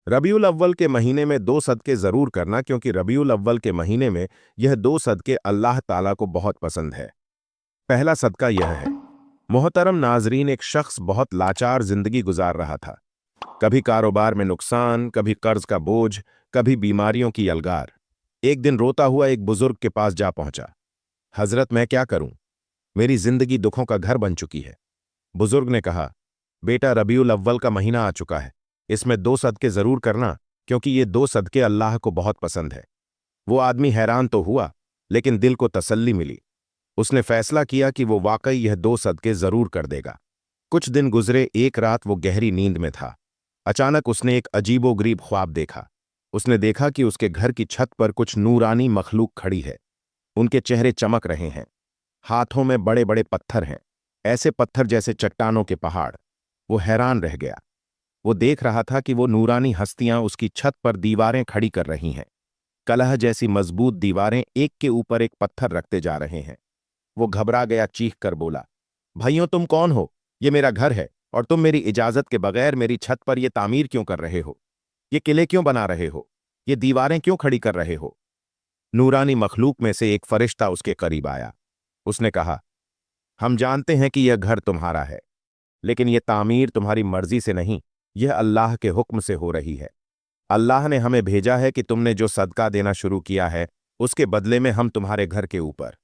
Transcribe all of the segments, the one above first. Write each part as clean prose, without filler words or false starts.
रबीउल अव्वल के महीने में 2 सदके ज़रूर करना, क्योंकि रबीउल अव्वल के महीने में यह 2 सदके अल्लाह ताला को बहुत पसंद है। पहला सदका यह है। मोहतरम नाजरीन, एक शख्स बहुत लाचार जिंदगी गुजार रहा था। कभी कारोबार में नुकसान, कभी कर्ज का बोझ, कभी बीमारियों की यलगार। एक दिन रोता हुआ एक बुजुर्ग के पास जा पहुंचा। हजरत, मैं क्या करूं? मेरी जिंदगी दुखों का घर बन चुकी है। बुजुर्ग ने कहा, बेटा, रबीउल अव्वल का महीना आ चुका है। इसमें 2 सदके जरूर करना, क्योंकि ये 2 सदके अल्लाह को बहुत पसंद है। वो आदमी हैरान तो हुआ, लेकिन दिल को तसल्ली मिली। उसने फैसला किया कि वो वाकई यह 2 सदके जरूर कर देगा। कुछ दिन गुजरे। एक रात वो गहरी नींद में था। अचानक उसने एक अजीबोगरीब ख्वाब देखा। उसने देखा कि उसके घर की छत पर कुछ नूरानी मखलूक खड़ी है। उनके चेहरे चमक रहे हैं। हाथों में बड़े बड़े पत्थर हैं, ऐसे पत्थर जैसे चट्टानों के पहाड़। वो हैरान रह गया। वो देख रहा था कि वो नूरानी हस्तियां उसकी छत पर दीवारें खड़ी कर रही हैं। कलह जैसी मजबूत दीवारें एक के ऊपर एक पत्थर रखते जा रहे हैं। वो घबरा गया, चीख कर बोला, भाइयों, तुम कौन हो? ये मेरा घर है और तुम मेरी इजाजत के बगैर मेरी छत पर ये तामीर क्यों कर रहे हो? ये किले क्यों बना रहे हो? ये दीवारें क्यों खड़ी कर रहे हो? नूरानी मखलूक में से एक फरिश्ता उसके करीब आया। उसने कहा, हम जानते हैं कि यह घर तुम्हारा है, लेकिन यह तामीर तुम्हारी मर्जी से नहीं, यह अल्लाह के हुक्म से हो रही है। अल्लाह ने हमें भेजा है कि तुमने जो सदका देना शुरू किया है, उसके बदले में हम तुम्हारे घर के ऊपर।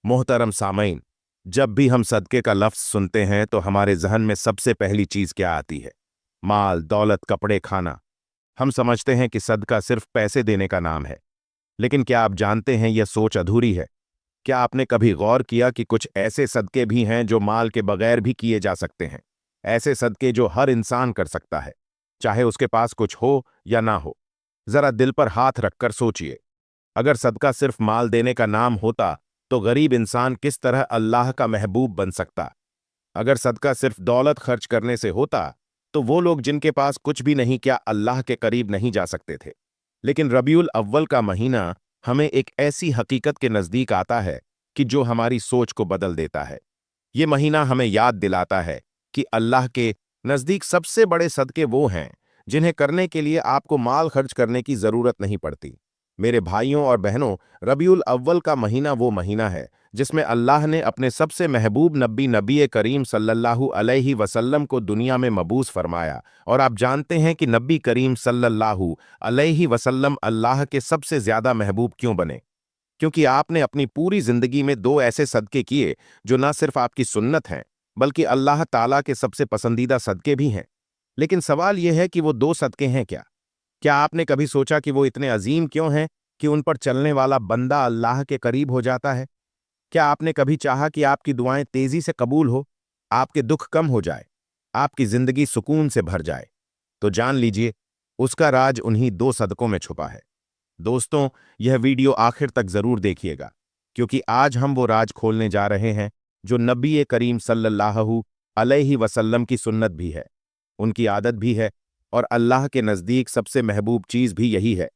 मोहतरम सामईन, जब भी हम सदके का लफ्ज सुनते हैं तो हमारे जहन में सबसे पहली चीज क्या आती है? माल, दौलत, कपड़े, खाना। हम समझते हैं कि सदका सिर्फ पैसे देने का नाम है, लेकिन क्या आप जानते हैं यह सोच अधूरी है। क्या आपने कभी गौर किया कि कुछ ऐसे सदके भी हैं जो माल के बगैर भी किए जा सकते हैं? ऐसे सदके जो हर इंसान कर सकता है, चाहे उसके पास कुछ हो या ना हो। जरा दिल पर हाथ रखकर सोचिए, अगर सदका सिर्फ माल देने का नाम होता तो गरीब इंसान किस तरह अल्लाह का महबूब बन सकता? अगर सदका सिर्फ दौलत खर्च करने से होता तो वो लोग जिनके पास कुछ भी नहीं, क्या अल्लाह के करीब नहीं जा सकते थे? लेकिन रबीउल अव्वल का महीना हमें एक ऐसी हकीकत के नजदीक आता है कि जो हमारी सोच को बदल देता है। ये महीना हमें याद दिलाता है कि अल्लाह के नजदीक सबसे बड़े सदके वो हैं जिन्हें करने के लिए आपको माल खर्च करने की जरूरत नहीं पड़ती। मेरे भाइयों और बहनों, रबीउल अव्वल का महीना वो महीना है जिसमें अल्लाह ने अपने सबसे महबूब नबी करीम सल्लल्लाहु अलैहि वसल्लम को दुनिया में मबूस फरमाया। और आप जानते हैं कि नबी करीम सल्लल्लाहु अलैहि वसल्लम अल्लाह के सबसे ज्यादा महबूब क्यों बने? क्योंकि आपने अपनी पूरी जिंदगी में 2 ऐसे सदके किए जो न सिर्फ आपकी सुन्नत हैं, बल्कि अल्लाह ताला के सबसे पसंदीदा सदके भी हैं। लेकिन सवाल यह है कि वो 2 सदके हैं क्या? क्या आपने कभी सोचा कि वो इतने अजीम क्यों हैं कि उन पर चलने वाला बंदा अल्लाह के करीब हो जाता है? क्या आपने कभी चाहा कि आपकी दुआएं तेजी से कबूल हो, आपके दुख कम हो जाए, आपकी जिंदगी सुकून से भर जाए? तो जान लीजिए, उसका राज उन्हीं 2 सदकों में छुपा है। दोस्तों, यह वीडियो आखिर तक जरूर देखिएगा, क्योंकि आज हम वो राज खोलने जा रहे हैं जो नबी करीम सल्लल्लाहु अलैहि वसल्लम की सुन्नत भी है, उनकी आदत भी है, और अल्लाह के नज़दीक सबसे महबूब चीज़ भी यही है।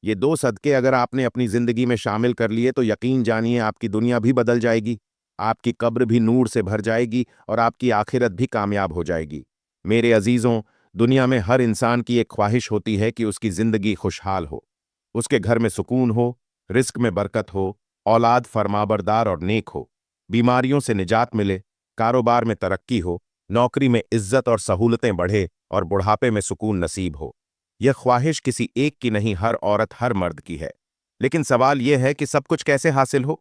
ये 2 सदके अगर आपने अपनी ज़िंदगी में शामिल कर लिए तो यकीन जानिए आपकी दुनिया भी बदल जाएगी, आपकी कब्र भी नूर से भर जाएगी और आपकी आखिरत भी कामयाब हो जाएगी। मेरे अजीज़ों, दुनिया में हर इंसान की एक ख्वाहिश होती है कि उसकी ज़िंदगी खुशहाल हो, उसके घर में सुकून हो, रिस्क में बरकत हो, औलाद फरमाबरदार और नेक हो, बीमारियों से निजात मिले, कारोबार में तरक्की हो, नौकरी में इज्जत और सहूलतें बढ़े और बुढ़ापे में सुकून नसीब हो। यह ख्वाहिश किसी एक की नहीं, हर औरत, हर मर्द की है। लेकिन सवाल यह है कि सब कुछ कैसे हासिल हो?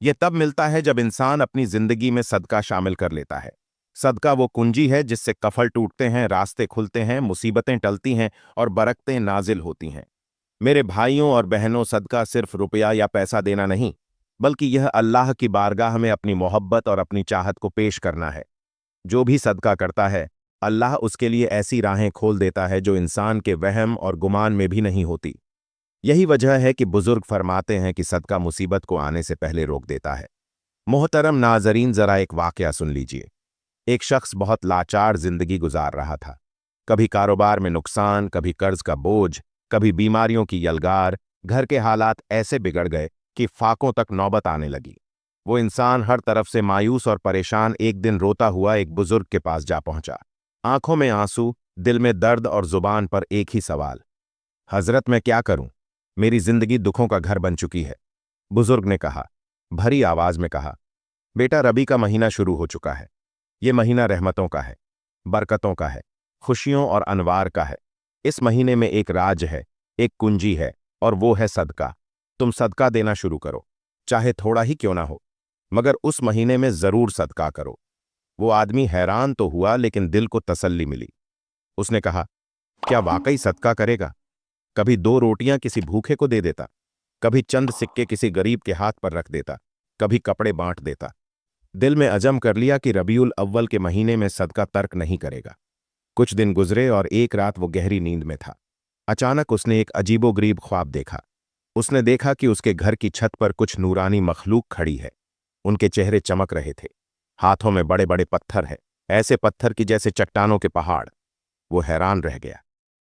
यह तब मिलता है जब इंसान अपनी जिंदगी में सदका शामिल कर लेता है। सदका वो कुंजी है जिससे कफल टूटते हैं, रास्ते खुलते हैं, मुसीबतें टलती हैं और बरकतें नाजिल होती हैं। मेरे भाइयों और बहनों, सदका सिर्फ रुपया या पैसा देना नहीं, बल्कि यह अल्लाह की बारगाह में अपनी मोहब्बत और अपनी चाहत को पेश करना है। जो भी सदका करता है, अल्लाह उसके लिए ऐसी राहें खोल देता है जो इंसान के वहम और गुमान में भी नहीं होती। यही वजह है कि बुजुर्ग फरमाते हैं कि सदका मुसीबत को आने से पहले रोक देता है। मोहतरम नाजरीन, जरा एक वाकया सुन लीजिए। एक शख्स बहुत लाचार जिंदगी गुजार रहा था। कभी कारोबार में नुकसान, कभी कर्ज का बोझ, कभी बीमारियों की यलगार। घर के हालात ऐसे बिगड़ गए कि फाकों तक नौबत आने लगी। वो इंसान हर तरफ से मायूस और परेशान एक दिन रोता हुआ एक बुजुर्ग के पास जा पहुंचा। आंखों में आंसू, दिल में दर्द और जुबान पर एक ही सवाल, हजरत मैं क्या करूं? मेरी जिंदगी दुखों का घर बन चुकी है। बुजुर्ग ने कहा, भरी आवाज में कहा, बेटा रबी का महीना शुरू हो चुका है। ये महीना रहमतों का है, बरकतों का है, खुशियों और अनवार का है। इस महीने में एक राज है, एक कुंजी है, और वो है सदका। तुम सदका देना शुरू करो, चाहे थोड़ा ही क्यों ना हो, मगर उस महीने में जरूर सदका करो। वो आदमी हैरान तो हुआ, लेकिन दिल को तसल्ली मिली। उसने कहा, क्या वाकई सदका करेगा? कभी 2 रोटियां किसी भूखे को दे देता, कभी चंद सिक्के किसी गरीब के हाथ पर रख देता, कभी कपड़े बांट देता। दिल में अजम कर लिया कि रबीउल अव्वल के महीने में सदका तर्क नहीं करेगा। कुछ दिन गुजरे और एक रात वो गहरी नींद में था। अचानक उसने एक अजीबोगरीब ख्वाब देखा। उसने देखा कि उसके घर की छत पर कुछ नूरानी मखलूक खड़ी है। उनके चेहरे चमक रहे थे, हाथों में बड़े बड़े पत्थर है, ऐसे पत्थर की जैसे चट्टानों के पहाड़। वो हैरान रह गया।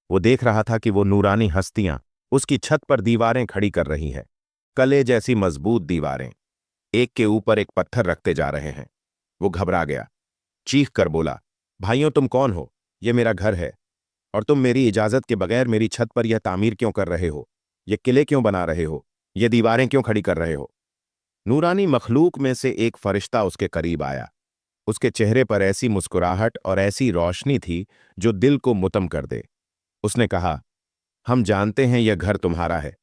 वो देख रहा था कि वो नूरानी हस्तियां उसकी छत पर दीवारें खड़ी कर रही हैं, कले जैसी मजबूत दीवारें, एक के ऊपर एक पत्थर रखते जा रहे हैं। वो घबरा गया, चीख कर बोला, भाइयों तुम कौन हो? ये मेरा घर है, और तुम मेरी इजाजत के बगैर मेरी छत पर यह तामीर क्यों कर रहे हो? ये किले क्यों बना रहे हो? ये दीवारें क्यों खड़ी कर रहे हो? नूरानी मखलूक में से एक फरिश्ता उसके करीब आया। उसके चेहरे पर ऐसी मुस्कुराहट और ऐसी रोशनी थी जो दिल को मुतम कर दे। उसने कहा, हम जानते हैं यह घर तुम्हारा है,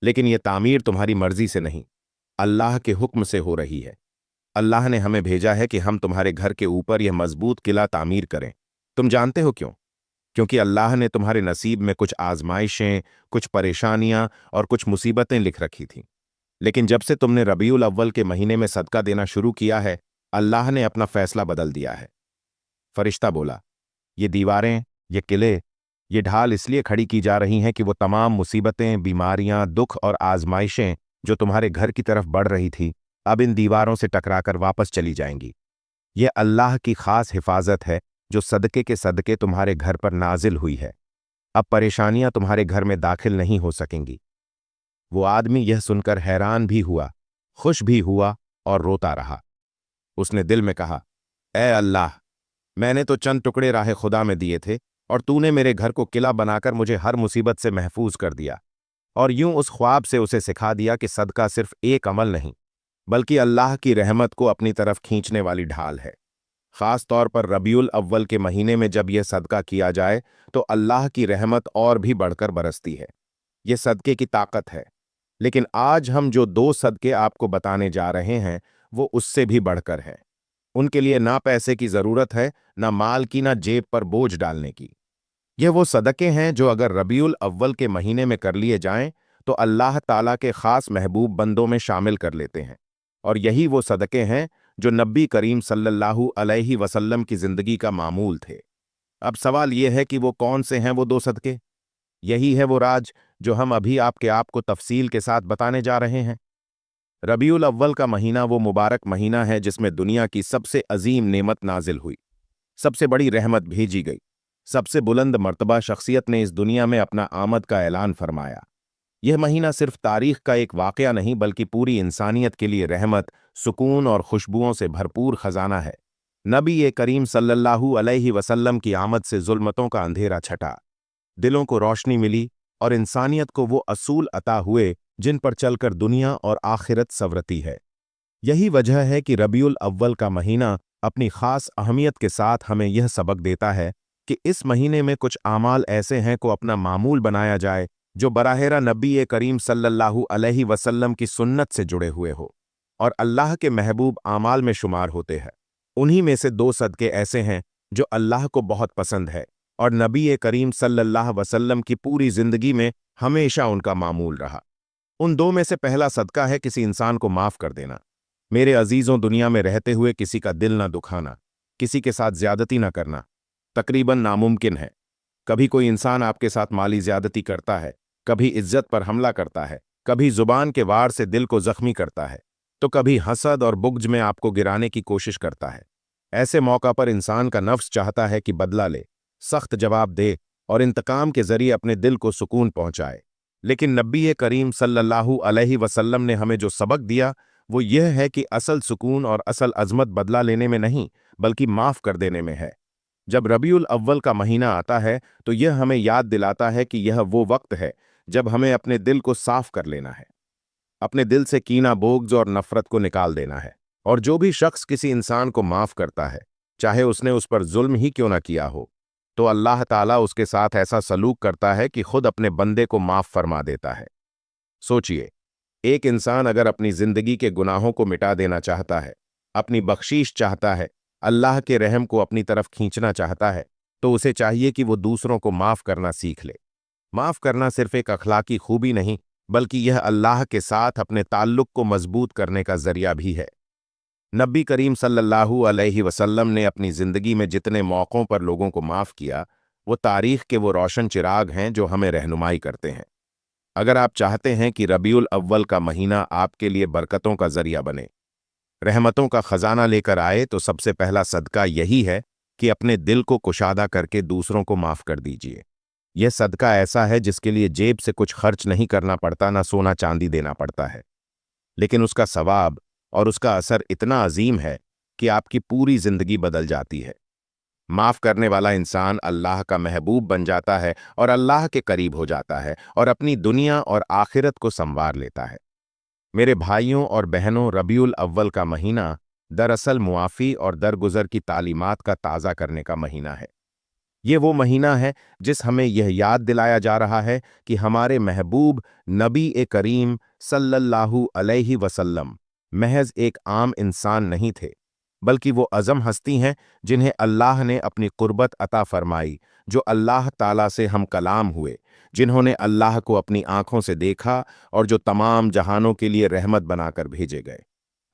लेकिन यह तामीर तुम्हारी मर्जी से नहीं, अल्लाह के हुक्म से हो रही है। अल्लाह ने हमें भेजा है कि हम तुम्हारे घर के ऊपर यह मजबूत किला तामीर करें। तुम जानते हो क्यों? क्योंकि अल्लाह ने तुम्हारे नसीब में कुछ आजमाइशें, कुछ परेशानियां और कुछ मुसीबतें लिख रखी थीं। लेकिन जब से तुमने रबीउल अव्वल के महीने में सदका देना शुरू किया है, अल्लाह ने अपना फैसला बदल दिया है। फरिश्ता बोला, ये दीवारें, ये किले, ये ढाल इसलिए खड़ी की जा रही हैं कि वो तमाम मुसीबतें, बीमारियां, दुख और आजमाइशें जो तुम्हारे घर की तरफ बढ़ रही थी, अब इन दीवारों से टकराकर वापस चली जाएंगी। यह अल्लाह की खास हिफाजत है जो सदके के सदके तुम्हारे घर पर नाजिल हुई है। अब परेशानियां तुम्हारे घर में दाखिल नहीं हो सकेंगी। वो आदमी यह सुनकर हैरान भी हुआ, खुश भी हुआ और रोता रहा। उसने दिल में कहा, ए अल्लाह, मैंने तो चंद टुकड़े राह खुदा में दिए थे, और तूने मेरे घर को किला बनाकर मुझे हर मुसीबत से महफूज कर दिया, और यूं उस ख्वाब से उसे सिखा दिया कि सदका सिर्फ एक अमल नहीं, बल्कि अल्लाह की रहमत को अपनी तरफ खींचने वाली ढाल है। खास तौर पर रबीउल अव्वल के महीने में जब यह सदका किया जाए तो अल्लाह की रहमत और भी बढ़कर बरसती है। यह सदके की ताकत है। लेकिन आज हम जो 2 सदके आपको बताने जा रहे हैं, वो उससे भी बढ़कर हैं। उनके लिए ना पैसे की जरूरत है, ना माल की, ना जेब पर बोझ डालने की। यह वो सदके हैं जो अगर रबीउल अव्वल के महीने में कर लिए जाएं तो अल्लाह ताला के खास महबूब बंदों में शामिल कर लेते हैं। और यही वो सदके हैं जो नबी करीम सल्लल्लाहु अलैहि वसल्लम की जिंदगी का मामूल थे। अब सवाल यह है कि वो कौन से हैं वो 2 सदके? यही है वो राज जो हम अभी आपको तफसील के साथ बताने जा रहे हैं। रबीउल अव्वल का महीना वो मुबारक महीना है जिसमें दुनिया की सबसे अजीम नेमत नाजिल हुई, सबसे बड़ी रहमत भेजी गई, सबसे बुलंद मर्तबा शख्सियत ने इस दुनिया में अपना आमद का ऐलान फरमाया। यह महीना सिर्फ तारीख का एक वाक़या नहीं, बल्कि पूरी इंसानियत के लिए रहमत, सुकून और खुशबुओं से भरपूर खजाना है। नबी करीम सल्लल्लाहु अलैहि वसल्लम की आमद से जुल्मतों का अंधेरा छटा, दिलों को रोशनी मिली, और इंसानियत को वो असूल अता हुए जिन पर चलकर दुनिया और आखिरत संवरती है। यही वजह है कि रबीउल अव्वल का महीना अपनी खास अहमियत के साथ हमें यह सबक देता है कि इस महीने में कुछ आमाल ऐसे हैं को अपना मामूल बनाया जाए जो बराहेरा नबी करीम सल्लल्लाहु अलैहि वसल्लम की सुन्नत से जुड़े हुए हो और अल्लाह के महबूब आमाल में शुमार होते हैं। उन्हीं में से 2 सदके ऐसे हैं जो अल्लाह को बहुत पसंद है और नबी करीम सल्लल्लाहु अलैहि वसल्लम की पूरी जिंदगी में हमेशा उनका मामूल रहा। उन 2 में से पहला सदका है किसी इंसान को माफ कर देना। मेरे अजीजों, दुनिया में रहते हुए किसी का दिल ना दुखाना, किसी के साथ ज्यादती ना करना तकरीबन नामुमकिन है। कभी कोई इंसान आपके साथ माली ज्यादती करता है, कभी इज्जत पर हमला करता है, कभी जुबान के वार से दिल को जख्मी करता है, तो कभी हसद और बुग़्ज़ में आपको गिराने की कोशिश करता है। ऐसे मौका पर इंसान का नफ्स चाहता है कि बदला ले, सख्त जवाब दे और इंतकाम के जरिए अपने दिल को सुकून पहुंचाए। लेकिन नबी करीम सल्लल्लाहु अलैहि वसल्लम ने हमें जो सबक दिया वो यह है कि असल सुकून और असल अजमत बदला लेने में नहीं, बल्कि माफ कर देने में है। जब रबीउल अव्वल का महीना आता है तो यह हमें याद दिलाता है कि यह वो वक्त है जब हमें अपने दिल को साफ कर लेना है, अपने दिल से कीना, बोग्ज और नफरत को निकाल देना है। और जो भी शख्स किसी इंसान को माफ करता है, चाहे उसने उस पर जुल्म ही क्यों ना किया हो, तो अल्लाह ताला उसके साथ ऐसा सलूक करता है कि खुद अपने बंदे को माफ फरमा देता है। सोचिए, एक इंसान अगर अपनी जिंदगी के गुनाहों को मिटा देना चाहता है, अपनी बख्शीश चाहता है, अल्लाह के रहम को अपनी तरफ खींचना चाहता है, तो उसे चाहिए कि वो दूसरों को माफ करना सीख ले। माफ करना सिर्फ एक अखलाकी खूबी नहीं, बल्कि यह अल्लाह के साथ अपने ताल्लुक को मजबूत करने का जरिया भी है। नबी करीम सल्लल्लाहु अलैहि वसल्लम ने अपनी जिंदगी में जितने मौक़ों पर लोगों को माफ किया, वो तारीख के वो रोशन चिराग हैं जो हमें रहनुमाई करते हैं। अगर आप चाहते हैं कि रबीउल अव्वल का महीना आपके लिए बरकतों का जरिया बने, रहमतों का खजाना लेकर आए, तो सबसे पहला सदका यही है कि अपने दिल को कुशादा करके दूसरों को माफ कर दीजिए। यह सदका ऐसा है जिसके लिए जेब से कुछ खर्च नहीं करना पड़ता, ना सोना चांदी देना पड़ता है, लेकिन उसका सवाब और उसका असर इतना अजीम है कि आपकी पूरी जिंदगी बदल जाती है। माफ करने वाला इंसान अल्लाह का महबूब बन जाता है और अल्लाह के करीब हो जाता है और अपनी दुनिया और आखिरत को संवार लेता है। मेरे भाइयों और बहनों, रबीउल अव्वल का महीना दरअसल मुआफ़ी और दरगुजर की तालीमात का ताज़ा करने का महीना है। ये वो महीना है जिस हमें यह याद दिलाया जा रहा है कि हमारे महबूब नबी ए करीम सल्लल्लाहु अलैहि वसल्लम महज एक आम इंसान नहीं थे, बल्कि वो अज़म हस्ती हैं जिन्हें अल्लाह ने अपनी कुर्बत अता फरमाई, जो अल्लाह ताला से हम कलाम हुए, जिन्होंने अल्लाह को अपनी आंखों से देखा और जो तमाम जहानों के लिए रहमत बनाकर भेजे गए।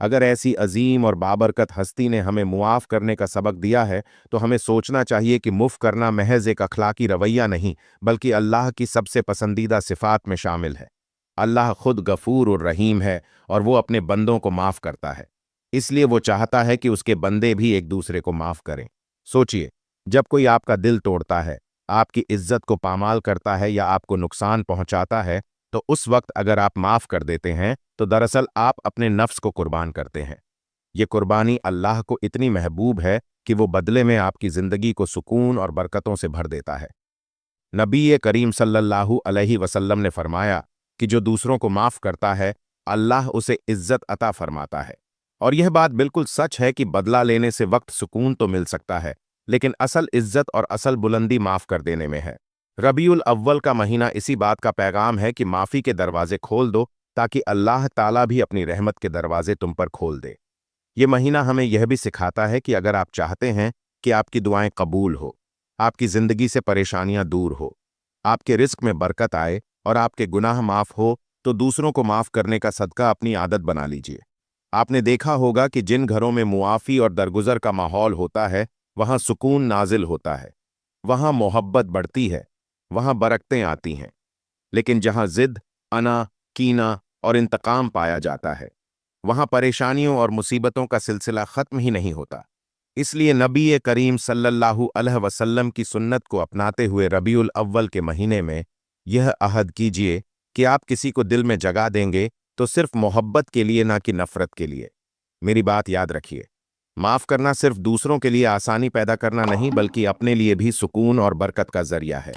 अगर ऐसी अजीम और बाबरकत हस्ती ने हमें मुआफ़ करने का सबक दिया है, तो हमें सोचना चाहिए कि मुफ़ करना महज एक अखलाकी रवैया नहीं, बल्कि अल्लाह की सबसे पसंदीदा सिफ़ात में शामिल है। अल्लाह खुद गफूर और रहीम है और वो अपने बंदों को माफ़ करता है, इसलिए वो चाहता है कि उसके बंदे भी एक दूसरे को माफ़ करें। सोचिए, जब कोई आपका दिल तोड़ता है, आपकी इज्जत को पामाल करता है या आपको नुकसान पहुंचाता है, तो उस वक्त अगर आप माफ़ कर देते हैं, तो दरअसल आप अपने नफ्स को कुर्बान करते हैं। ये कुर्बानी अल्लाह को इतनी महबूब है कि वो बदले में आपकी ज़िंदगी को सुकून और बरकतों से भर देता है। नबी करीम सल्लल्लाहु अलैहि वसल्लम ने फरमाया कि जो दूसरों को माफ़ करता है, अल्लाह उसे इज्जत अता फरमाता है। और यह बात बिल्कुल सच है कि बदला लेने से वक्त सुकून तो मिल सकता है, लेकिन असल इज्जत और असल बुलंदी माफ़ कर देने में है। रबीउल अव्वल का महीना इसी बात का पैगाम है कि माफ़ी के दरवाजे खोल दो, ताकि अल्लाह ताला भी अपनी रहमत के दरवाजे तुम पर खोल दे। ये महीना हमें यह भी सिखाता है कि अगर आप चाहते हैं कि आपकी दुआएं कबूल हो, आपकी ज़िंदगी से परेशानियां दूर हो, आपके रिस्क में बरकत आए और आपके गुनाह माफ़ हो, तो दूसरों को माफ़ करने का सदका अपनी आदत बना लीजिए। आपने देखा होगा कि जिन घरों में मुआफ़ी और दरगुजर का माहौल होता है, वहाँ सुकून नाजिल होता है, वहाँ मोहब्बत बढ़ती है, वहाँ बरकतें आती हैं। लेकिन जहाँ जिद, अना, कीना और इंतकाम पाया जाता है, वहाँ परेशानियों और मुसीबतों का सिलसिला ख़त्म ही नहीं होता। इसलिए नबी करीम सल्लल्लाहु अलैहि वसल्लम की सुन्नत को अपनाते हुए रबीउल अव्वल के महीने में यह अहद कीजिए कि आप किसी को दिल में जगह देंगे तो सिर्फ मोहब्बत के लिए, ना कि नफ़रत के लिए। मेरी बात याद रखिए, माफ़ करना सिर्फ दूसरों के लिए आसानी पैदा करना नहीं, बल्कि अपने लिए भी सुकून और बरकत का जरिया है।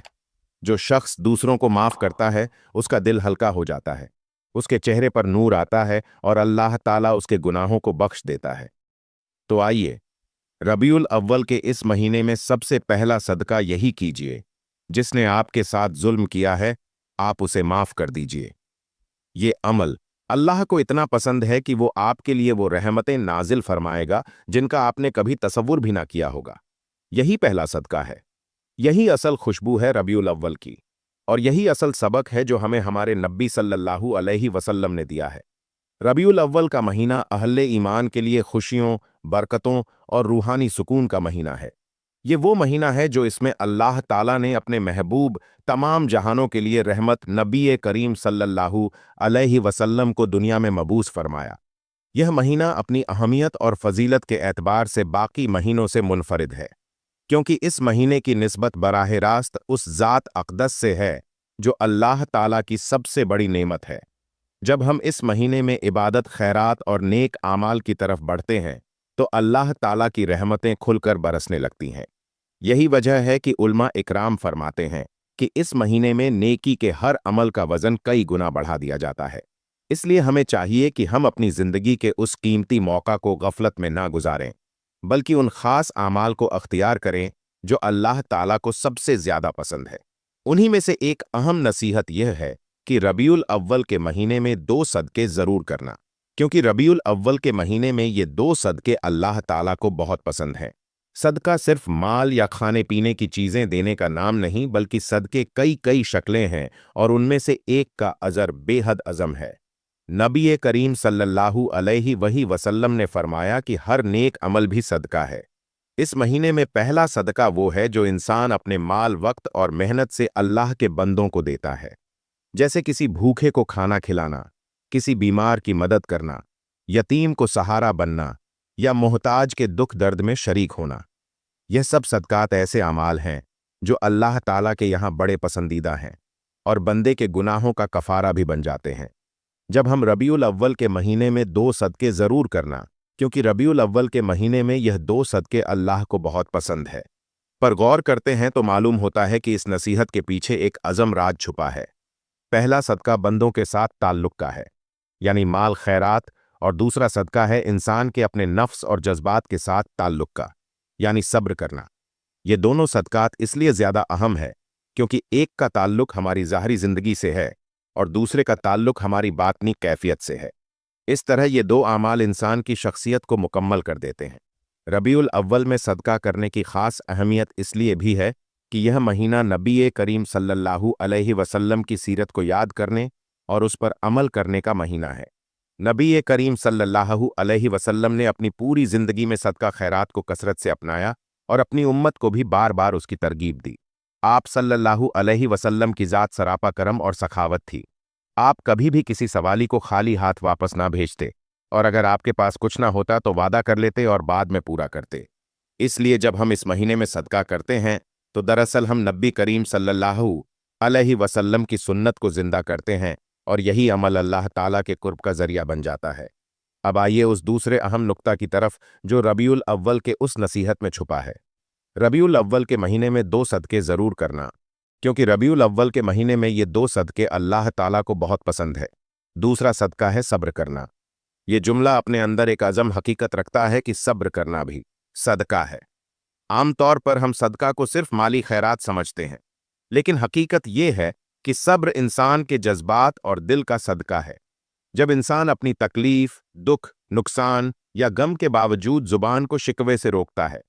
जो शख्स दूसरों को माफ़ करता है, उसका दिल हल्का हो जाता है, उसके चेहरे पर नूर आता है और अल्लाह ताला उसके गुनाहों को बख्श देता है। तो आइए, रबीउल अव्वल के इस महीने में सबसे पहला सदका यही कीजिए, जिसने आपके साथ जुल्म किया है, आप उसे माफ़ कर दीजिए। ये अमल अल्लाह को इतना पसंद है कि वो आपके लिए वो रहमतें नाजिल फरमाएगा जिनका आपने कभी तसव्वुर भी ना किया होगा। यही पहला सदका है, यही असल खुशबू है रबीउल अव्वल की, और यही असल सबक है जो हमें हमारे नबी सल्लल्लाहु अलैहि वसल्लम ने दिया है। रबीउल अव्वल का महीना अहले ईमान के लिए खुशियों, बरकतों और रूहानी सुकून का महीना है। ये वो महीना है जो इसमें अल्लाह ताला ने अपने महबूब तमाम जहानों के लिए रहमत नबी करीम सल्लल्लाहु अलैहि वसल्लम को दुनिया में मबूस फरमाया। यह महीना अपनी अहमियत और फजीलत के एतबार से बाकी महीनों से मुनफरिद है, क्योंकि इस महीने की निस्बत बराह रास्त उस ज़ात अक़दस से है जो अल्लाह ताला की सबसे बड़ी नेमत है। जब हम इस महीने में इबादत, खैरात और नेक आमाल की तरफ बढ़ते हैं, तो अल्लाह ताला की रहमतें खुलकर बरसने लगती हैं। यही वजह है कि उल्मा इकराम फरमाते हैं कि इस महीने में नेकी के हर अमल का वजन कई गुना बढ़ा दिया जाता है। इसलिए हमें चाहिए कि हम अपनी जिंदगी के उस कीमती मौका को गफलत में ना गुजारें, बल्कि उन खास आमाल को अख्तियार करें जो अल्लाह ताला को सबसे ज्यादा पसंद है। उन्हीं में से एक अहम नसीहत यह है कि रबीउल अव्वल के महीने में 2 सदके जरूर करना, क्योंकि रबीउल अव्वल के महीने में ये 2 सदके अल्लाह ताला को बहुत पसंद हैं। सदका सिर्फ माल या खाने पीने की चीजें देने का नाम नहीं, बल्कि सदके कई कई शक्लें हैं और उनमें से एक का अजर बेहद अज़म है। नबी करीम सल्लल्लाहु अलैहि वसल्लम ने फरमाया कि हर नेक अमल भी सदका है। इस महीने में पहला सदका वो है जो इंसान अपने माल, वक्त और मेहनत से अल्लाह के बंदों को देता है, जैसे किसी भूखे को खाना खिलाना, किसी बीमार की मदद करना, यतीम को सहारा बनना या मोहताज के दुख दर्द में शरीक होना। यह सब सदकात ऐसे अमाल हैं जो अल्लाह ताला के यहाँ बड़े पसंदीदा हैं और बंदे के गुनाहों का कफारा भी बन जाते हैं। जब हम रबीउल अव्वल के महीने में 2 सदके जरूर करना, क्योंकि रबीउल अव्वल के महीने में यह 2 सदके अल्लाह को बहुत पसंद है। पर गौर करते हैं तो मालूम होता है कि इस नसीहत के पीछे एक अज़म राज छुपा है। पहला सदका बंदों के साथ ताल्लुक का है, यानी माल खैरात, और दूसरा सदका है इंसान के अपने नफ्स और जज्बात के साथ ताल्लुक का, यानी सब्र करना। ये दोनों सदकात इसलिए ज्यादा अहम है क्योंकि एक का ताल्लुक हमारी ज़ाहरी जिंदगी से है और दूसरे का ताल्लुक हमारी बातनी कैफियत से है। इस तरह ये 2 आमाल इंसान की शख्सियत को मुकम्मल कर देते हैं। रबीउल अव्वल में सदका करने की खास अहमियत इसलिए भी है कि यह महीना नबी करीम सल्लल्लाहु अलैहि वसल्लम की सीरत को याद करने और उस पर अमल करने का महीना है। नबी करीम सल्लल्लाहु अलैहि वसल्लम ने अपनी पूरी जिंदगी में सदका खैरात को कसरत से अपनाया और अपनी उम्मत को भी बार बार उसकी तरगीब दी। आप सल्लल्लाहु अलैहि वसल्लम की ज़ात सरापा करम और सखावत थी। आप कभी भी किसी सवाली को खाली हाथ वापस ना भेजते, और अगर आपके पास कुछ ना होता तो वादा कर लेते और बाद में पूरा करते। इसलिए जब हम इस महीने में सदका करते हैं तो दरअसल हम नबी करीम सल्लल्लाहु अलैहि वसल्लम की सुन्नत को जिंदा करते हैं, और यही अमल अल्लाह ताला के कुर्ब का जरिया बन जाता है। अब आइए उस दूसरे अहम नुक्ता की तरफ जो रबीउल अव्वल के उस नसीहत में छुपा है। रबीउल अव्वल के महीने में 2 सदके जरूर करना, क्योंकि रबीउल अव्वल के महीने में ये 2 सदके अल्लाह ताला को बहुत पसंद है। दूसरा सदका है सब्र करना। ये जुमला अपने अंदर एक अज़म हकीकत रखता है कि सब्र करना भी सदका है। आमतौर पर हम सदका को सिर्फ माली खैरात समझते हैं, लेकिन हकीकत यह है कि सब्र इंसान के जज्बात और दिल का सदका है। जब इंसान अपनी तकलीफ, दुख, नुकसान या गम के बावजूद जुबान को शिकवे से रोकता है,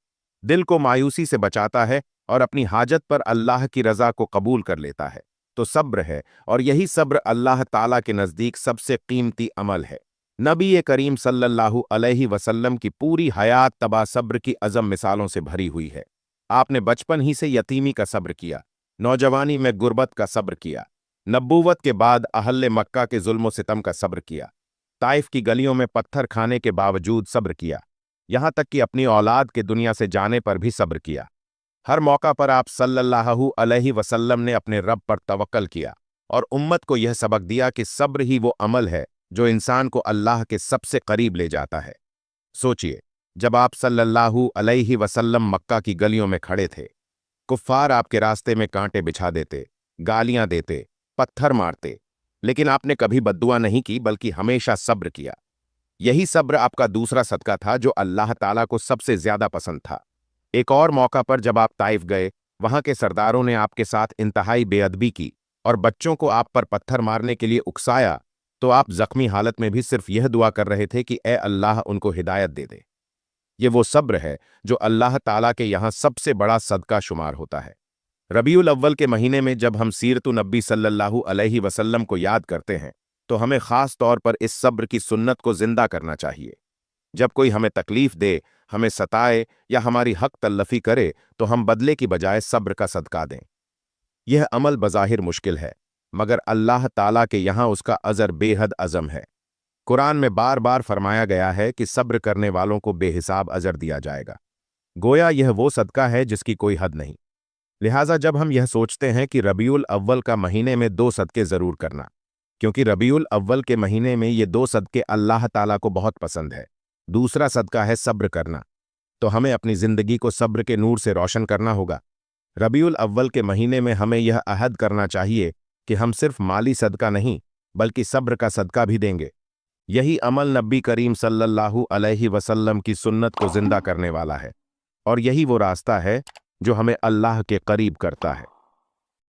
दिल को मायूसी से बचाता है और अपनी हाजत पर अल्लाह की रजा को कबूल कर लेता है, तो सब्र है, और यही सब्र अल्लाह ताला के नज़दीक सबसे कीमती अमल है। नबी करीम सल्लल्लाहु अलैहि वसल्लम की पूरी हयात तबा सब्र की अज़म मिसालों से भरी हुई है। आपने बचपन ही से यतीमी का सब्र किया, नौजवानी में गुर्बत का सब्र किया, नबूवत के बाद अहले मक्का के जुल्म सितम का सब्र किया, ताइफ की गलियों में पत्थर खाने के बावजूद सब्र किया, यहां तक कि अपनी औलाद के दुनिया से जाने पर भी सब्र किया। हर मौका पर आप सल्लल्लाहु अलैहि वसल्लम ने अपने रब पर तवक्कल किया और उम्मत को यह सबक दिया कि सब्र ही वो अमल है जो इंसान को अल्लाह के सबसे करीब ले जाता है। सोचिए, जब आप सल्लल्लाहु अलैहि वसल्लम मक्का की गलियों में खड़े थे, कुफ्फार आपके रास्ते में कांटे बिछा देते, गालियां देते, पत्थर मारते, लेकिन आपने कभी बद्दुआ नहीं की, बल्कि हमेशा सब्र किया। यही सब्र आपका दूसरा सदका था जो अल्लाह ताला को सबसे ज्यादा पसंद था। एक और मौका पर जब आप ताइफ गए, वहां के सरदारों ने आपके साथ इंतहाई बेअदबी की और बच्चों को आप पर पत्थर मारने के लिए उकसाया, तो आप जख्मी हालत में भी सिर्फ यह दुआ कर रहे थे कि ए अल्लाह उनको हिदायत दे दे। ये वो सब्र है जो अल्लाह ताला के यहाँ सबसे बड़ा सदका शुमार होता है। रबीउल अव्वल के महीने में जब हम सीरत नबी सल्लल्लाहु अलैहि वसल्लम को याद करते हैं, तो हमें खास तौर पर इस सब्र की सुन्नत को जिंदा करना चाहिए। जब कोई हमें तकलीफ दे, हमें सताए या हमारी हक तल्लफी करे, तो हम बदले की बजाय सब्र का सदका दें। यह अमल बज़ाहिर मुश्किल है, मगर अल्लाह ताला के यहाँ उसका अजर बेहद अज़म है। कुरान में बार बार फरमाया गया है कि सब्र करने वालों को बेहिसाब अजर दिया जाएगा। गोया यह वो सदका है जिसकी कोई हद नहीं। लिहाजा जब हम यह सोचते हैं कि रबीउल अव्वल का महीने में 2 सदके जरूर करना, क्योंकि रबीउल अव्वल के महीने में ये 2 सदके अल्लाह ताला को बहुत पसंद है। दूसरा सदका है सब्र करना। तो हमें अपनी जिंदगी को सब्र के नूर से रोशन करना होगा। रबीउल अव्वल के महीने में हमें यह अहद करना चाहिए कि हम सिर्फ माली सदका नहीं बल्कि सब्र का सदका भी देंगे। यही अमल नबी करीम सल्लल्लाहु अलैहि वसल्लम की सुन्नत को जिंदा करने वाला है और यही वो रास्ता है जो हमें अल्लाह के करीब करता है।